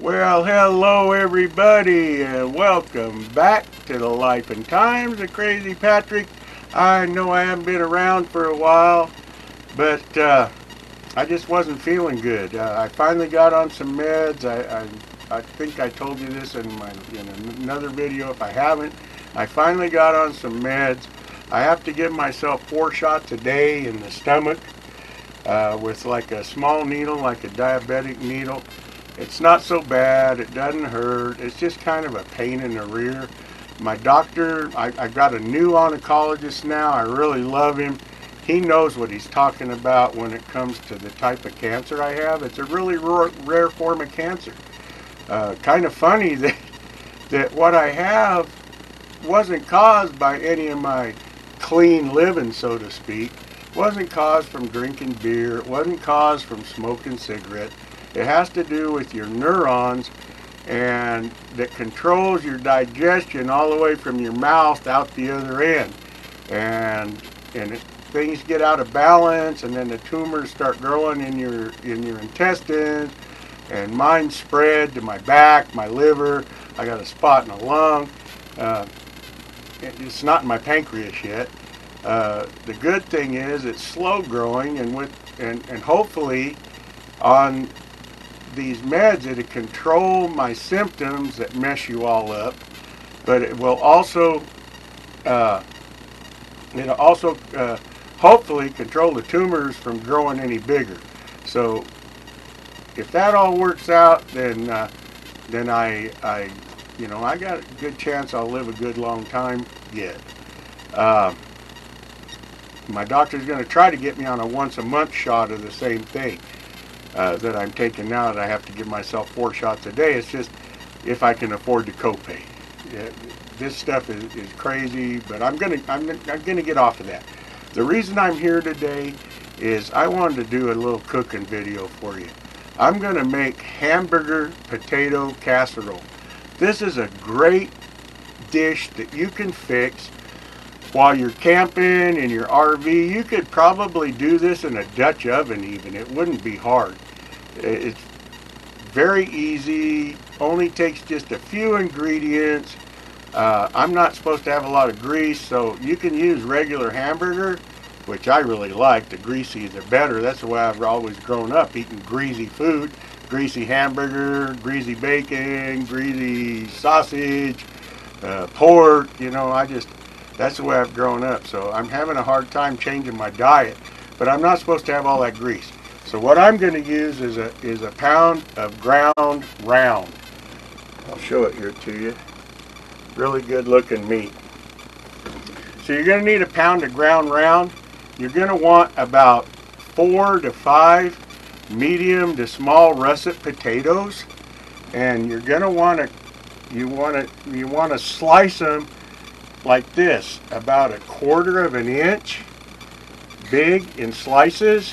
Well, hello everybody, and welcome back to the Life and Times of Crazy Patrick. I know I haven't been around for a while, but I just wasn't feeling good. I finally got on some meds. I think I told you this in another video. If I haven't, I finally got on some meds. I have to give myself 4 shots a day in the stomach with like a small needle, like a diabetic needle. It's not so bad. It doesn't hurt. It's just kind of a pain in the rear. My doctor, I got a new oncologist now. I really love him. He knows what he's talking about when it comes to the type of cancer I have. It's a really rare form of cancer. Kind of funny that what I have wasn't caused by any of my clean living, so to speak. It wasn't caused from drinking beer. It wasn't caused from smoking cigarettes. It has to do with your neurons, and that controls your digestion all the way from your mouth out the other end. And things get out of balance, and then the tumors start growing in your intestines, and mine spread to my back, my liver. I got a spot in the lung. It's not in my pancreas yet. The good thing is it's slow growing, and hopefully on these meds it'll control my symptoms that mess you all up, but it will also hopefully control the tumors from growing any bigger. So if that all works out, then I got a good chance I'll live a good long time yet. My doctor's going to try to get me on a once-a-month shot of the same thing that I'm taking now, that I have to give myself 4 shots a day. It's just if I can afford the copay. This stuff is crazy, but I'm gonna get off of that. The reason I'm here today is I wanted to do a little cooking video for you. I'm gonna make hamburger potato casserole. This is a great dish that you can fix while you're camping in your RV. You could probably do this in a Dutch oven even. It wouldn't be hard. It's very easy, only takes just a few ingredients. I'm not supposed to have a lot of grease, so you can use regular hamburger, which I really like. The greasy the better. That's the way I've always grown up, eating greasy food. Greasy hamburger, greasy bacon, greasy sausage, pork, that's the way I've grown up. So I'm having a hard time changing my diet, but I'm not supposed to have all that grease. So what I'm going to use is a pound of ground round. I'll show it here to you. Really good looking meat. So you're going to need a pound of ground round. You're going to want about 4 to 5 medium to small russet potatoes, and you're going to want to slice them like this, about 1/4 of an inch big in slices.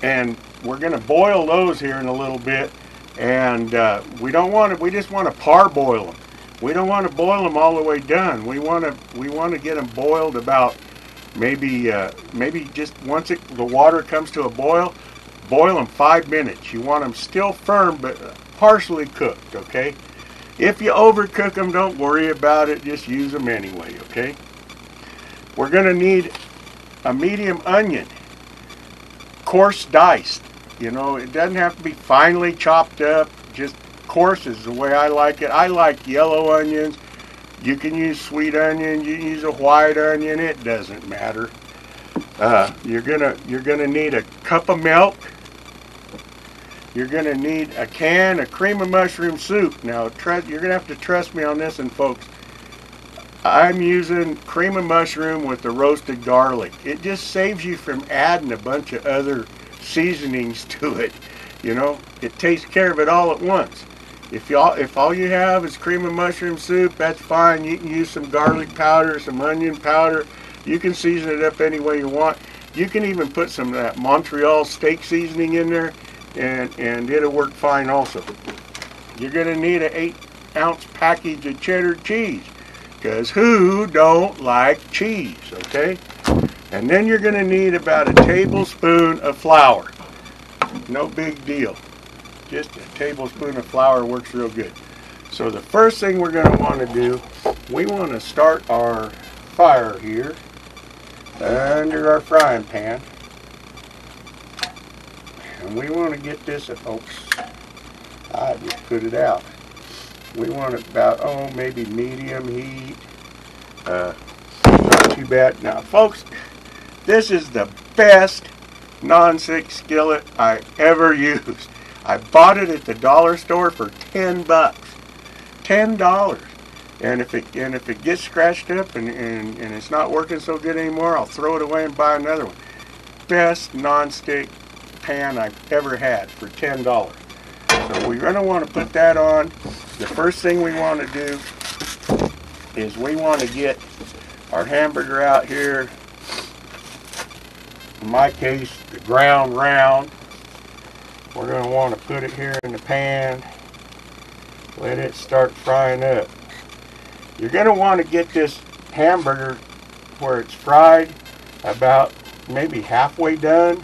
And we're going to boil those here in a little bit, and we just want to parboil them. We don't want to boil them all the way done. We want to get them boiled about maybe just once the water comes to a boil. Boil them 5 minutes. You want them still firm but partially cooked, okay? If you overcook them, don't worry about it. Just use them anyway, okay? We're going to need a medium onion, coarse diced. It doesn't have to be finely chopped up. Just coarse is the way I like it. I like yellow onions. You can use sweet onion. You can use a white onion. It doesn't matter. You're gonna need a cup of milk. You're going to need a can of cream of mushroom soup. Now, you're going to have to trust me on this one, folks. I'm using cream of mushroom with the roasted garlic. It just saves you from adding a bunch of other seasonings to it. It takes care of it all at once. If all you have is cream of mushroom soup, that's fine. You can use some garlic powder, some onion powder. You can season it up any way you want. You can even put some of that Montreal steak seasoning in there, and it'll work fine also. You're going to need an 8-ounce package of cheddar cheese, because who don't like cheese, okay? And then you're going to need about a tablespoon of flour. No big deal. Just a tablespoon of flour works real good. So the first thing we're going to want to do, we want to start our fire here under our frying pan. And we want to get this, oops, I just put it out. We want it about, maybe medium heat. Not too bad. Now folks, this is the best non-stick skillet I ever used. I bought it at the dollar store for $10. $10. And if it gets scratched up and it's not working so good anymore, I'll throw it away and buy another one. Best non-stick pan I've ever had for $10. So we're going to want to put that on. The first thing we want to do is we want to get our hamburger out here. In my case, the ground round. We're going to want to put it here in the pan. Let it start frying up. You're going to want to get this hamburger where it's fried about maybe halfway done.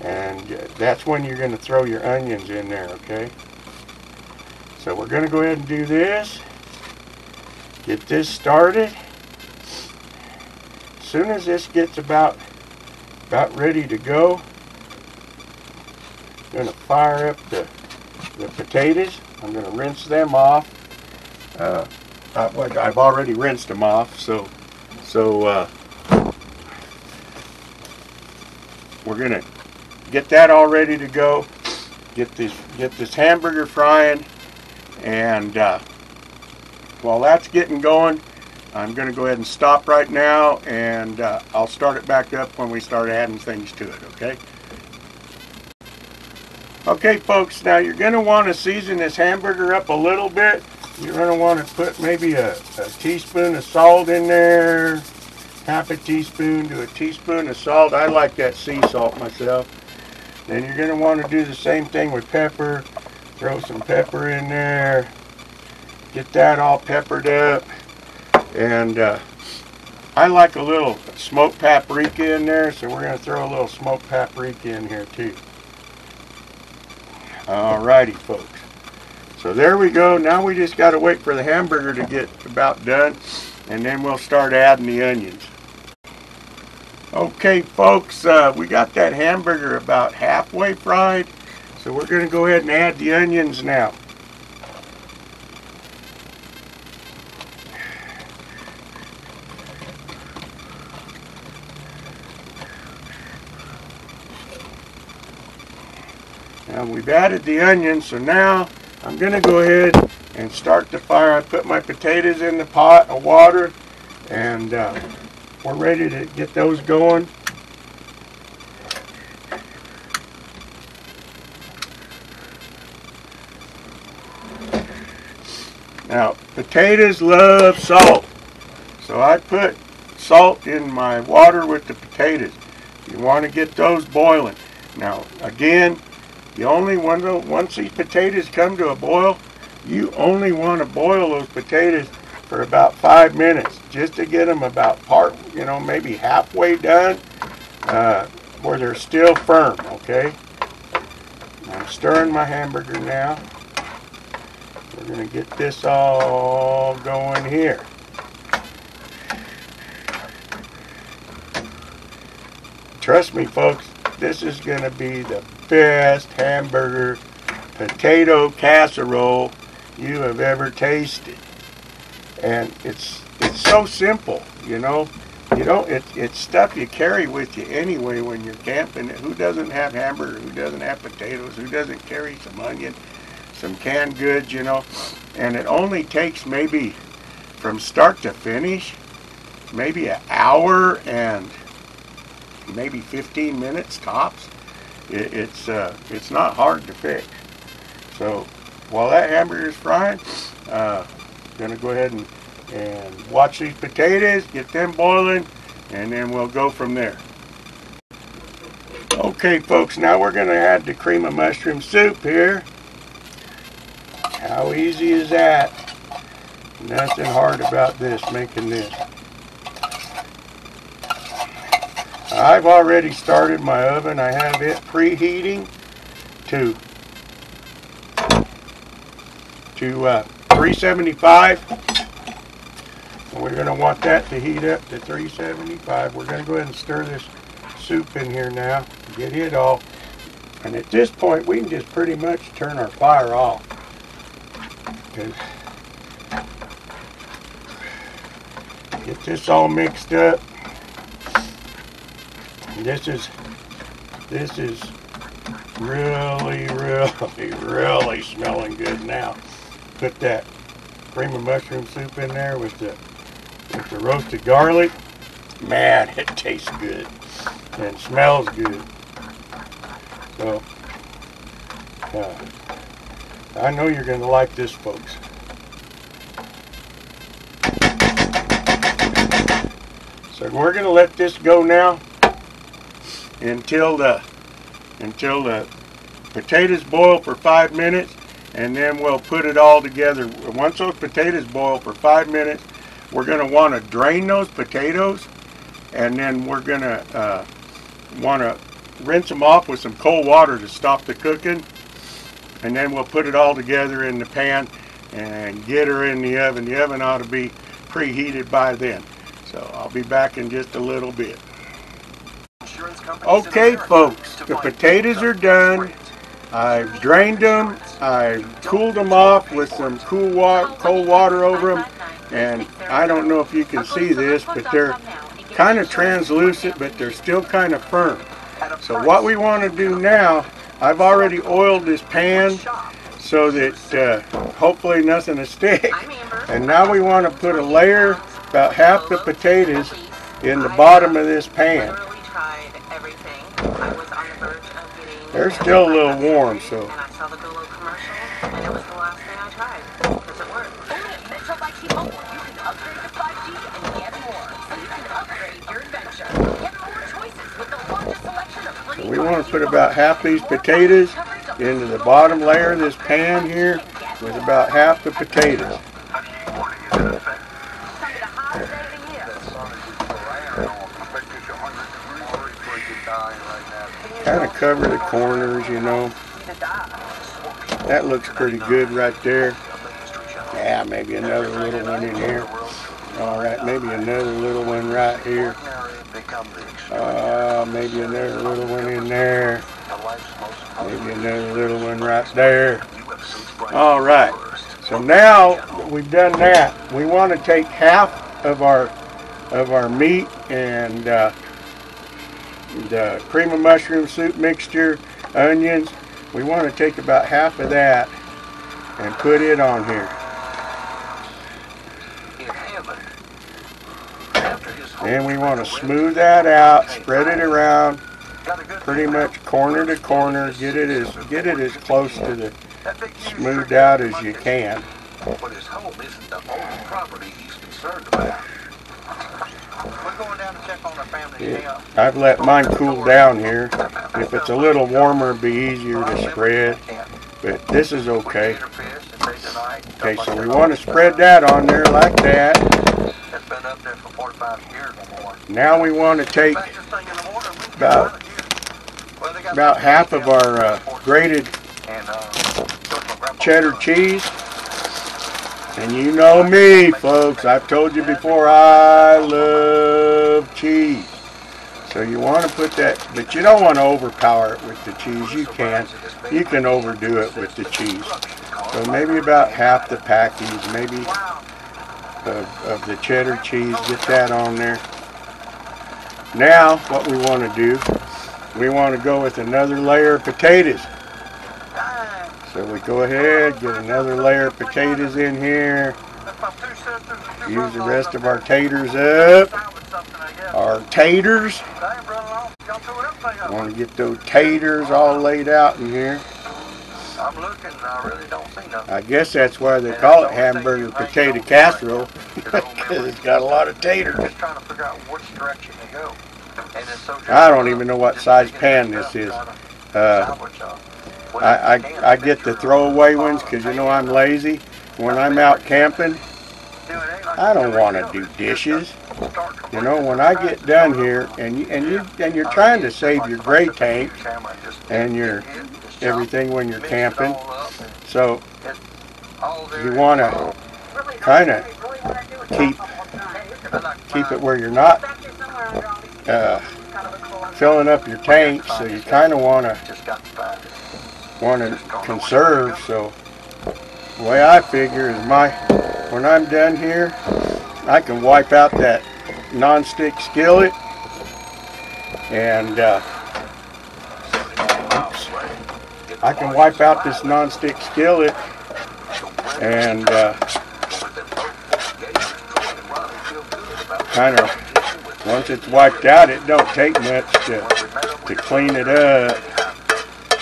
And that's when you're going to throw your onions in there, okay? So we're going to go ahead and do this. Get this started. As soon as this gets about ready to go, I'm going to fire up the potatoes. I'm going to rinse them off. I've already rinsed them off, so we're going to get that all ready to go. Get this hamburger frying, and while that's getting going, I'm going to go ahead and stop right now, and I'll start it back up when we start adding things to it, okay? Okay, folks, now you're going to want to season this hamburger up a little bit. You're going to want to put maybe a teaspoon of salt in there, half a teaspoon to a teaspoon of salt. I like that sea salt myself. Then you're going to want to do the same thing with pepper. Throw some pepper in there. Get that all peppered up. And I like a little smoked paprika in there, so we're going to throw a little smoked paprika in here too. Alrighty, folks. So there we go. Now we just got to wait for the hamburger to get about done, and then we'll start adding the onions. Okay, folks, we got that hamburger about halfway fried, so we're going to go ahead and add the onions now. Now we've added the onions, so now I'm going to go ahead and start the fire. I put my potatoes in the pot of water, and we're ready to get those going. Now, potatoes love salt, so I put salt in my water with the potatoes. You want to get those boiling. Now, again, you only want to, once these potatoes come to a boil, you only want to boil those potatoes for about 5 minutes, just to get them about maybe halfway done, where they're still firm, okay? I'm stirring my hamburger now. We're going to get this all going here. Trust me, folks, this is going to be the best hamburger potato casserole you have ever tasted. And it's so simple, you know. It's stuff you carry with you anyway when you're camping. Who doesn't have hamburger? Who doesn't have potatoes? Who doesn't carry some onion, some canned goods, you know? And it only takes maybe from start to finish, maybe an hour and maybe 15 minutes tops. It's not hard to fix. So while that hamburger is frying, gonna go ahead and watch these potatoes, get them boiling, and then we'll go from there. Okay, folks, now we're gonna add the cream of mushroom soup here. How easy is that? Nothing hard about this, making this. I've already started my oven. I have it preheating to to 375. And we're going to want that to heat up to 375. We're going to go ahead and stir this soup in here now, get it all. And at this point, we can just pretty much turn our fire off. Get this all mixed up. And this is really, really, really smelling good now. Put that cream of mushroom soup in there with the roasted garlic. Man, it tastes good and smells good. So I know you're going to like this, folks. So we're going to let this go now until the potatoes boil for 5 minutes, and then we'll put it all together. Once those potatoes boil for 5 minutes, we're going to want to drain those potatoes, and then we're going to want to rinse them off with some cold water to stop the cooking, and then we'll put it all together in the pan and get her in the oven. The oven ought to be preheated by then. So I'll be back in just a little bit. Okay, folks, the potatoes are done. I've drained them. I've cooled them off with some cold water over them. And I don't know if you can see this, but they're kind of translucent, but they're still kind of firm. So what we want to do now, I've already oiled this pan so that hopefully nothing will stick. And now we want to put a layer, about half the potatoes, in the bottom of this pan. They're still a little warm, so. So we want to put about half these potatoes into the bottom layer of this pan here with about half the potatoes. Kind of cover the corners, you know. That looks pretty good right there. Yeah, maybe another little one in here. Alright, maybe another little one right here. Maybe another little one in there. Maybe another little one right there. Alright, so now that we've done that, we want to take half of our meat and the cream of mushroom soup mixture, onions. We want to take about half of that and put it on here. And we want to smooth that out, spread it around, pretty much corner to corner. Get it as close to the smoothed out as you can. But his home isn't the only property he's concerned about. We're going down to check on our family. Yeah, I've let mine cool down here. If it's a little warmer, it'd be easier to spread. But this is okay. Okay, so we want to spread that on there like that. It's been up there for 45 years or more. Now we want to take about half of our grated cheddar cheese. And you know me, folks, I've told you before, I love cheese. So you want to put that, but you don't want to overpower it with the cheese. You can overdo it with the cheese. So maybe about half the package, maybe of the cheddar cheese, get that on there. Now, what we want to do, we want to go with another layer of potatoes. So we go ahead, get another layer of potatoes in here. Use the rest of our taters up. Our taters. Want to get those taters all laid out in here. I'm looking, I really don't see nothing. I guess that's why they call it Hamburger potato casserole, because it's got a lot of taters. Just trying to figure out which direction to go. I don't even know what size pan this is. I get the throwaway ones because you know I'm lazy. When I'm out camping, I don't want to do dishes. You know, when I get done here, and you're trying to save your gray tank and your everything when you're camping. So you want to kind of keep it where you're not filling up your tanks, so you kind of want to conserve. So the way I figure is when I'm done here, I can wipe out that non-stick skillet and I can wipe out this non-stick skillet and kind of, once it's wiped out, it don't take much to clean it up.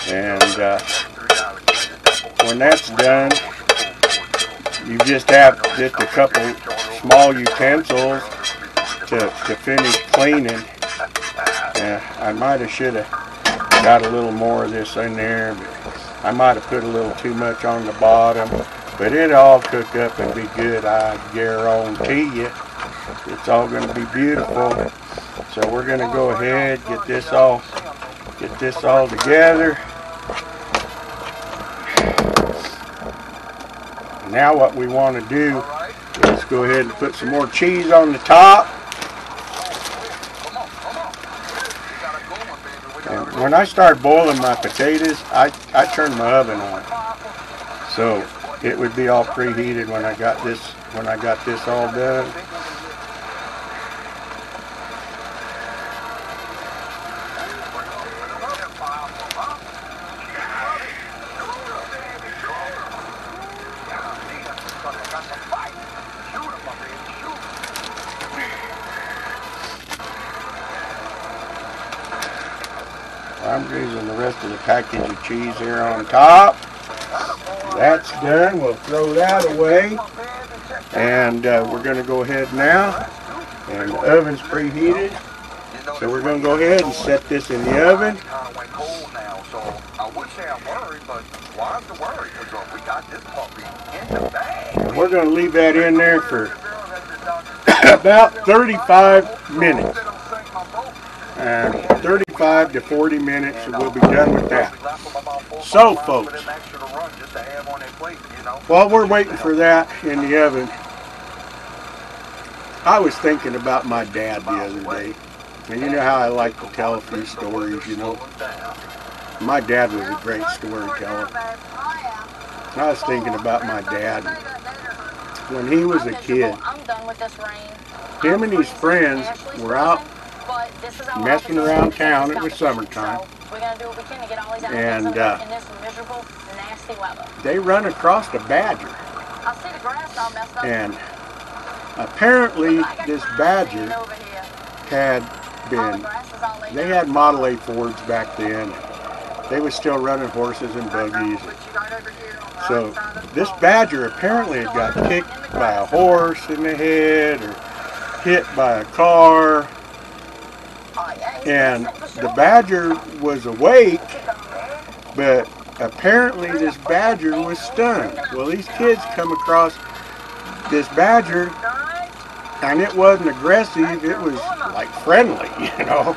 And when that's done, you just have just a couple small utensils to finish cleaning. I might have should have got a little more of this in there, but I might have put a little too much on the bottom. But it'll all cook up and be good, I guarantee you. It's all going to be beautiful. So we're going to go ahead, get this all together. Now what we want to do is go ahead and put some more cheese on the top. And when I start boiling my potatoes, I turn my oven on, so it would be all preheated when I got this all done. I'm greasing the rest of the package of cheese here on top. That's done. We'll throw that away. And we're going to go ahead now. And the oven's preheated. So we're going to go ahead and set this in the oven. And we're going to leave that in there for about 35 minutes. And 35 to 40 minutes, and we'll be done with that. So, folks, while we're waiting for that in the oven, I was thinking about my dad the other day. And you know how I like to tell a few stories, you know. My dad was a great storyteller. I was thinking about my dad. When he was a kid, him and his friends were out messing around town. It was summertime, and they run across a badger, and apparently this badger they had Model A Fords back then. They was still running horses and buggies. So this badger apparently had got kicked by a horse in the head or hit by a car. And the badger was awake, but apparently this badger was stunned. Well, these kids come across this badger, and it wasn't aggressive, it was like friendly, you know.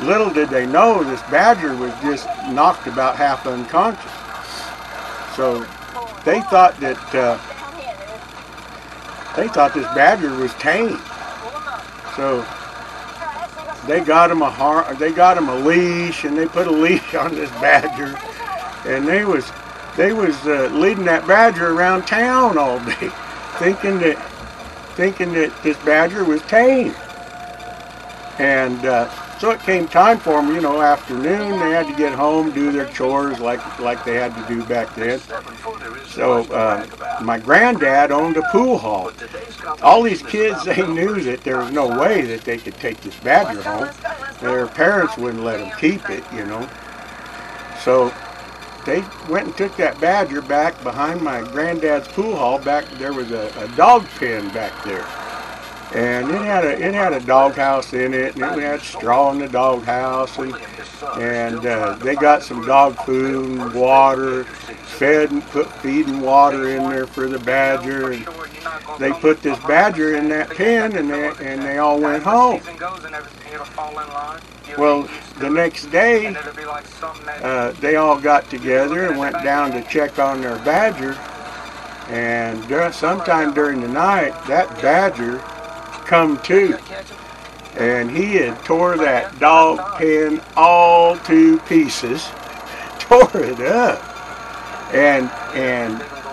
Little did they know this badger was just knocked about half unconscious. So they thought this badger was tame. So they got him a leash, and they put a leash on this badger, and they was leading that badger around town all day, thinking that this badger was tame. And so it came time for them, you know, afternoon, they had to get home, do their chores like they had to do back then. So my granddad owned a pool hall. All these kids, they knew that there was no way that they could take this badger home. Their parents wouldn't let them keep it, you know. So they went and took that badger back behind my granddad's pool hall. Back there was a dog pen back there. And it had a doghouse in it, and it had straw in the doghouse, and they got some dog food and water, put feeding water in there for the badger, and they put this badger in that pen, and they all went home. Well, the next day, they all got together and went down to check on their badger, And sometime during the night, that badger come to. And he had tore that dog pen all to pieces. Tore it up. And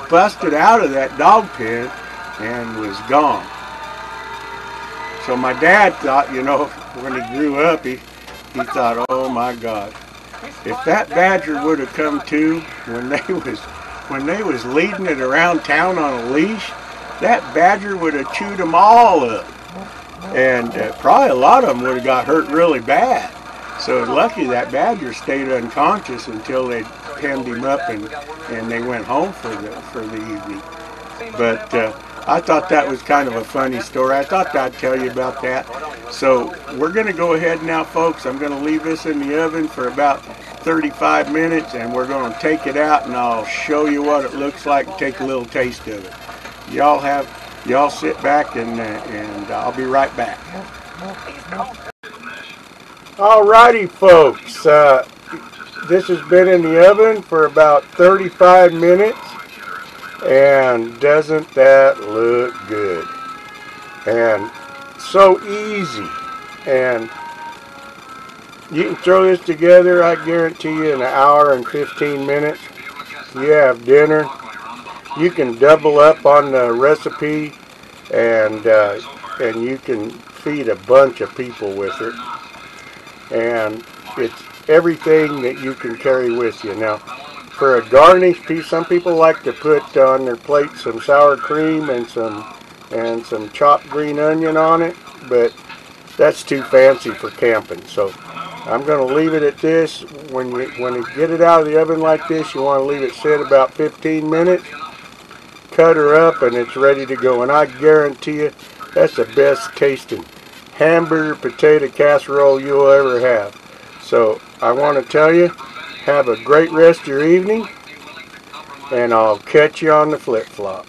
busted out of that dog pen and was gone. So my dad thought, you know, when he grew up, he thought, oh my God, if that badger would have come to when they was leading it around town on a leash, that badger would have chewed them all up, and probably a lot of them would have got hurt really bad. So lucky that badger stayed unconscious until they pinned him up and they went home for the evening. But I thought that was kind of a funny story. I thought I'd tell you about that. So we're going to go ahead now, folks. I'm going to leave this in the oven for about 35 minutes, and we're going to take it out, and I'll show you what it looks like and take a little taste of it. Y'all sit back, and I'll be right back. Alrighty, folks. This has been in the oven for about 35 minutes. And doesn't that look good? And so easy. And you can throw this together, I guarantee you, in an hour and 15 minutes. You have dinner. You can double up on the recipe, and you can feed a bunch of people with it. And it's everything that you can carry with you. Now, for a garnish piece, some people like to put on their plate some sour cream and some chopped green onion on it, but that's too fancy for camping. So I'm going to leave it at this. When you get it out of the oven like this, you want to leave it sit about 15 minutes. Cut her up, and it's ready to go. And I guarantee you, that's the best tasting hamburger potato casserole you'll ever have. So I want to tell you, have a great rest of your evening, and I'll catch you on the flip-flop.